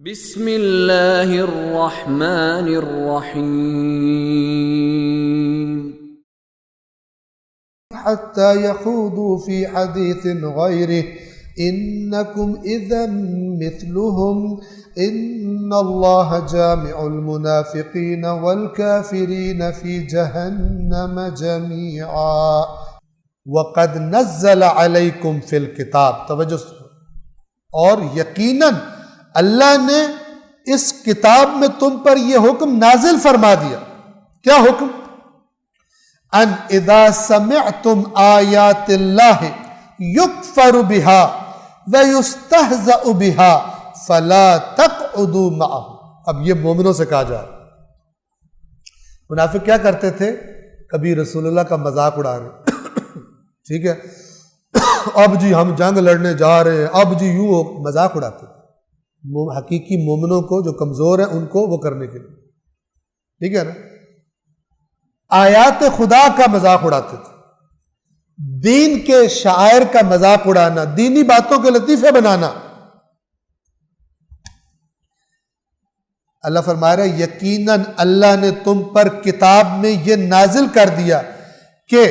بسم اللہ الرحمن الرحیم حتى يخوضوا في حديث غيره إنكم إذا مثلهم إن الله جامع المنافقين والكافرين في جهنم جميعا وقد نزل عليكم في الكتاب توجہ اور یقیناً اللہ نے اس کتاب میں تم پر یہ حکم نازل فرما دیا. کیا حکم؟ ان اذا سمعتم آیات اللہ یکفر بها ویستہزأ بها فلا تقعدوا معهم. اب یہ مومنوں سے کہا جا رہا ہے. منافق کیا کرتے تھے؟ کبھی رسول اللہ کا مذاق اڑا رہے ٹھیک ہے، اب جی ہم جنگ لڑنے جا رہے ہیں، اب جی یوں مذاق اڑاتے تھے. حقیقی مومنوں کو جو کمزور ہیں ان کو وہ کرنے کے لیے، ٹھیک ہے نا. آیات خدا کا مذاق اڑاتے تھے، دین کے شاعر کا مذاق اڑانا، دینی باتوں کے لطیفے بنانا. اللہ فرما رہا ہے یقیناً اللہ نے تم پر کتاب میں یہ نازل کر دیا کہ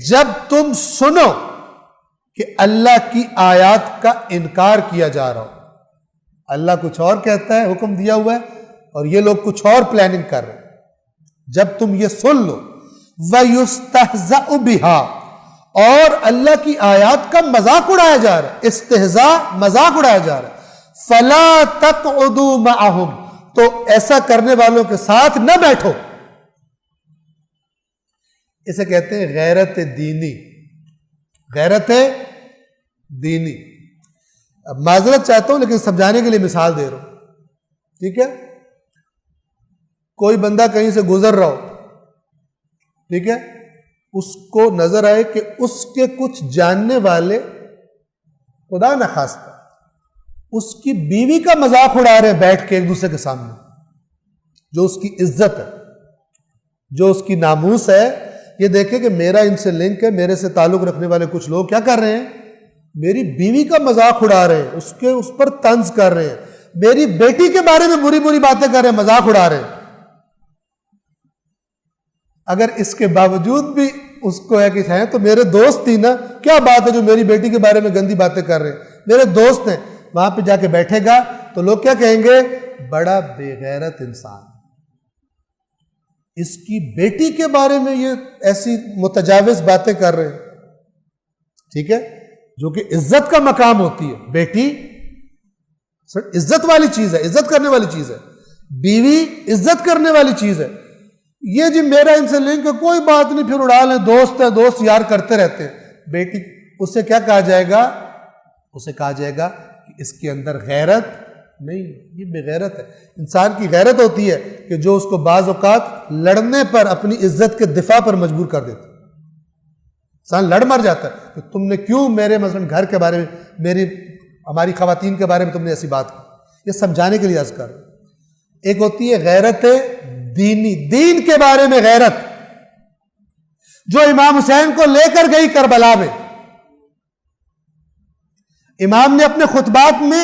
جب تم سنو کہ اللہ کی آیات کا انکار کیا جا رہا ہو. اللہ کچھ اور کہتا ہے، حکم دیا ہوا ہے، اور یہ لوگ کچھ اور پلاننگ کر رہے ہیں. جب تم یہ سن لو وَيُسْتَهْزَأُ بِهَا، اور اللہ کی آیات کا مذاق اڑایا جا رہا ہے، استہزاء مذاق اڑایا جا رہا ہے، فَلَا تَقْعُدُوا مَعَهُمْ، تو ایسا کرنے والوں کے ساتھ نہ بیٹھو. اسے کہتے ہیں غیرت دینی. غیرت دینی. اب معذرت چاہتا ہوں لیکن سمجھانے کے لیے مثال دے رہا ہوں، ٹھیک ہے. کوئی بندہ کہیں سے گزر رہا ہو، ٹھیک ہے، اس کو نظر آئے کہ اس کے کچھ جاننے والے خدا نخواستہ اس کی بیوی کا مذاق اڑا رہے ہیں بیٹھ کے ایک دوسرے کے سامنے. جو اس کی عزت ہے، جو اس کی ناموس ہے، یہ دیکھیں کہ میرا ان سے لنک ہے، میرے سے تعلق رکھنے والے کچھ لوگ کیا کر رہے ہیں؟ میری بیوی کا مذاق اڑا رہے ہیں، اس پر طنز کر رہے ہیں، میری بیٹی کے بارے میں بری بری باتیں کر رہے ہیں، مذاق اڑا رہے ہیں. اگر اس کے باوجود بھی اس کو ہے کہ ہیں تو میرے دوست ہی نا، کیا بات ہے جو میری بیٹی کے بارے میں گندی باتیں کر رہے ہیں، میرے دوست ہیں. وہاں پہ جا کے بیٹھے گا تو لوگ کیا کہیں گے؟ بڑا بے غیرت انسان، اس کی بیٹی کے بارے میں یہ ایسی متجاوز باتیں کر رہے ہیں. ٹھیک ہے، جو کہ عزت کا مقام ہوتی ہے. بیٹی عزت والی چیز ہے، عزت کرنے والی چیز ہے. بیوی عزت کرنے والی چیز ہے. یہ جی میرا ان سے لنک ہے، کوئی بات نہیں، پھر اڑا لیں، دوست ہے، دوست یار کرتے رہتے ہیں. بیٹی، اسے کیا کہا جائے گا؟ اسے کہا جائے گا کہ اس کے اندر غیرت نہیں، یہ بے غیرت ہے. انسان کی غیرت ہوتی ہے کہ جو اس کو بعض اوقات لڑنے پر اپنی عزت کے دفاع پر مجبور کر دیتا ہے. انسان لڑ مر جاتا ہے کہ تم نے کیوں میرے مثلا گھر کے بارے میں، ہماری خواتین کے بارے میں تم نے ایسی بات کی. یہ سمجھانے کے لیے عرض کر رہا ہوں. ایک ہوتی ہے غیرت دینی، دین کے بارے میں غیرت، جو امام حسین کو لے کر گئی کربلا میں. امام نے اپنے خطبات میں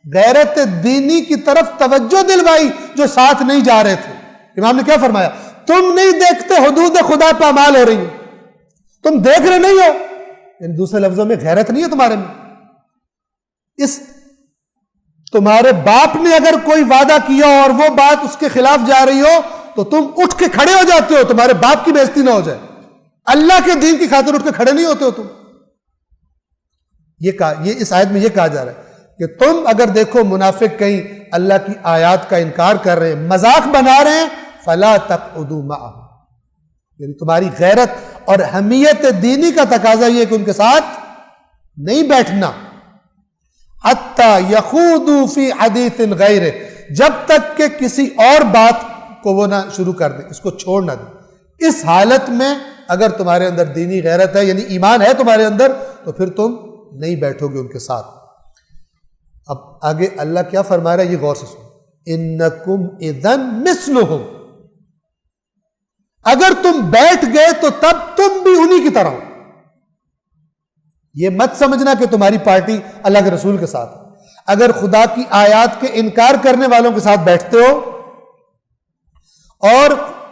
غیرت دینی کی طرف توجہ دلوائی جو ساتھ نہیں جا رہے تھے. امام نے کیا فرمایا؟ تم نہیں دیکھتے حدود خدا پامال ہو رہی ہیں، تم دیکھ رہے نہیں ہو. ان دوسرے لفظوں میں غیرت نہیں ہے تمہارے میں. تمہارے باپ نے اگر کوئی وعدہ کیا ہو اور وہ بات اس کے خلاف جا رہی ہو تو تم اٹھ کے کھڑے ہو جاتے ہو، تمہارے باپ کی بے عزتی نہ ہو جائے. اللہ کے دین کی خاطر اٹھ کے کھڑے نہیں ہوتے ہو تم. یہ اس آیت میں یہ کہا جا رہا ہے کہ تم اگر دیکھو منافق کہیں اللہ کی آیات کا انکار کر رہے ہیں، مذاق بنا رہے ہیں، فلا تقعدوا معهم، یعنی تمہاری غیرت اور حمیت دینی کا تقاضا یہ کہ ان کے ساتھ نہیں بیٹھنا. حتی یخوضوا فی حدیث غیرہ، جب تک کہ کسی اور بات کو وہ نہ شروع کر دیں، اس کو چھوڑ نہ دیں. اس حالت میں اگر تمہارے اندر دینی غیرت ہے، یعنی ایمان ہے تمہارے اندر، تو پھر تم نہیں بیٹھو گے ان کے ساتھ. اب آگے اللہ کیا فرما رہا ہے یہ غور سے سنو. انکم اذن مثلہم، اگر تم بیٹھ گئے تو تب تم بھی انہی کی طرح ہو. یہ مت سمجھنا کہ تمہاری پارٹی اللہ کے رسول کے ساتھ. اگر خدا کی آیات کے انکار کرنے والوں کے ساتھ بیٹھتے ہو اور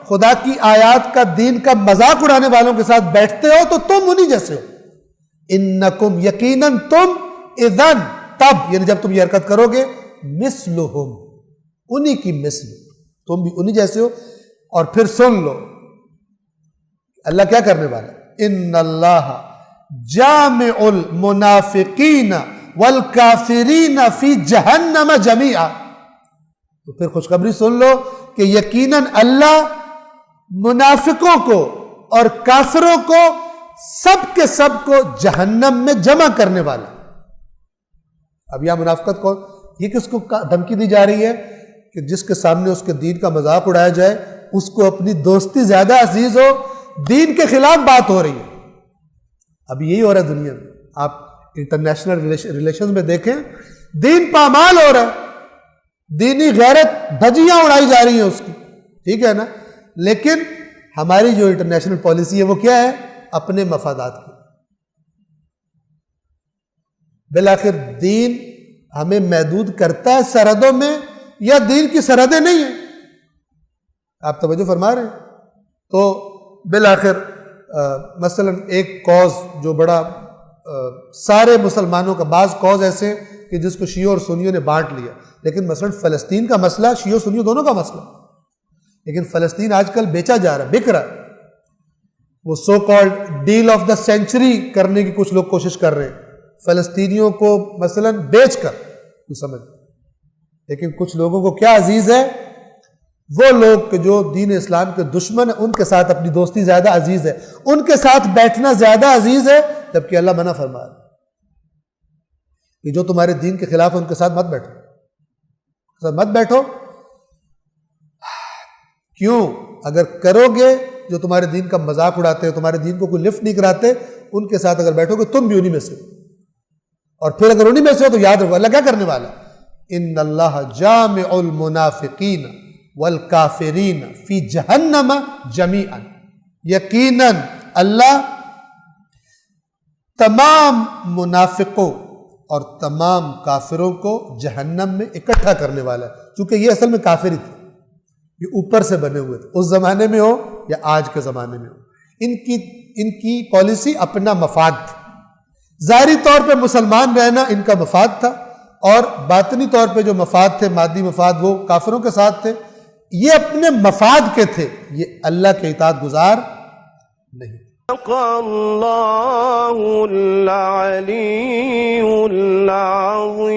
خدا کی آیات کا دین کا مذاق اڑانے والوں کے ساتھ بیٹھتے ہو تو تم انہی جیسے ہو. انکم یقیناً تم اذن تب یعنی جب تم یہ حرکت کرو گے مثلہم انہی کی مثل تم بھی انہی جیسے ہو. اور پھر سن لو اللہ کیا کرنے والا ہے ان اللہ جامع المنافقین والکافرین فی جہنم جمیعا. تو پھر خوشخبری سن لو کہ یقیناً اللہ منافقوں کو اور کافروں کو سب کے سب کو جہنم میں جمع کرنے والا. اب یہاں منافقت کون یہ کس کو دھمکی دی جا رہی ہے کہ جس کے سامنے اس کے دین کا مذاق اڑایا جائے اس کو اپنی دوستی زیادہ عزیز ہو. دین کے خلاف بات ہو رہی ہے. اب یہی ہو رہا ہے دنیا میں. آپ انٹرنیشنل ریلیشنز میں دیکھیں دین پامال ہو رہا ہے. دینی غیرت دھجیاں اڑائی جا رہی ہیں اس کی. ٹھیک ہے نا. لیکن ہماری جو انٹرنیشنل پالیسی ہے وہ کیا ہے اپنے مفادات کی. بالآخر دین ہمیں محدود کرتا ہے سرحدوں میں یا دین کی سرحدیں نہیں ہیں. آپ توجہ فرما رہے ہیں. تو بالآخر مثلا ایک کاز جو بڑا سارے مسلمانوں کا بعض کاز ایسے کہ جس کو شیعوں اور سنیوں نے بانٹ لیا لیکن مثلا فلسطین کا مسئلہ شیعوں سنیوں دونوں کا مسئلہ لیکن فلسطین آج کل بیچا جا رہا ہے بک رہا ہے. وہ so called deal of the century کرنے کی کچھ لوگ کوشش کر رہے ہیں فلسطینیوں کو مثلا بیچ کر تو سمجھ. لیکن کچھ لوگوں کو کیا عزیز ہے وہ لوگ کہ جو دین اسلام کے دشمن ہیں ان کے ساتھ اپنی دوستی زیادہ عزیز ہے ان کے ساتھ بیٹھنا زیادہ عزیز ہے جبکہ اللہ منع فرما رہا ہے کہ جو تمہارے دین کے خلاف ہے ان کے ساتھ مت بیٹھو. کیوں اگر کرو گے جو تمہارے دین کا مذاق اڑاتے ہیں تمہارے دین کو کوئی لفٹ نہیں کراتے ان کے ساتھ اگر بیٹھو گے تم بھی انہی میں سے ہو. اور پھر اگر انہی میں سے ہو تو یاد رکھو اللہ کیا کرنے والا ان اللہ جامع المنافقین والکافرین فی جہنم جمیعا. یقیناً اللہ تمام منافقوں اور تمام کافروں کو جہنم میں اکٹھا کرنے والا ہے. چونکہ یہ اصل میں کافر ہی تھے یہ اوپر سے بنے ہوئے تھے اس زمانے میں ہو یا آج کے زمانے میں ہو. ان کی پالیسی اپنا مفاد تھی. ظاہری طور پہ مسلمان رہنا ان کا مفاد تھا اور باطنی طور پہ جو مفاد تھے مادی مفاد وہ کافروں کے ساتھ تھے. یہ اپنے مفاد کے تھے یہ اللہ کے اطاعت گزار نہیں. اللہ العلی العظیم.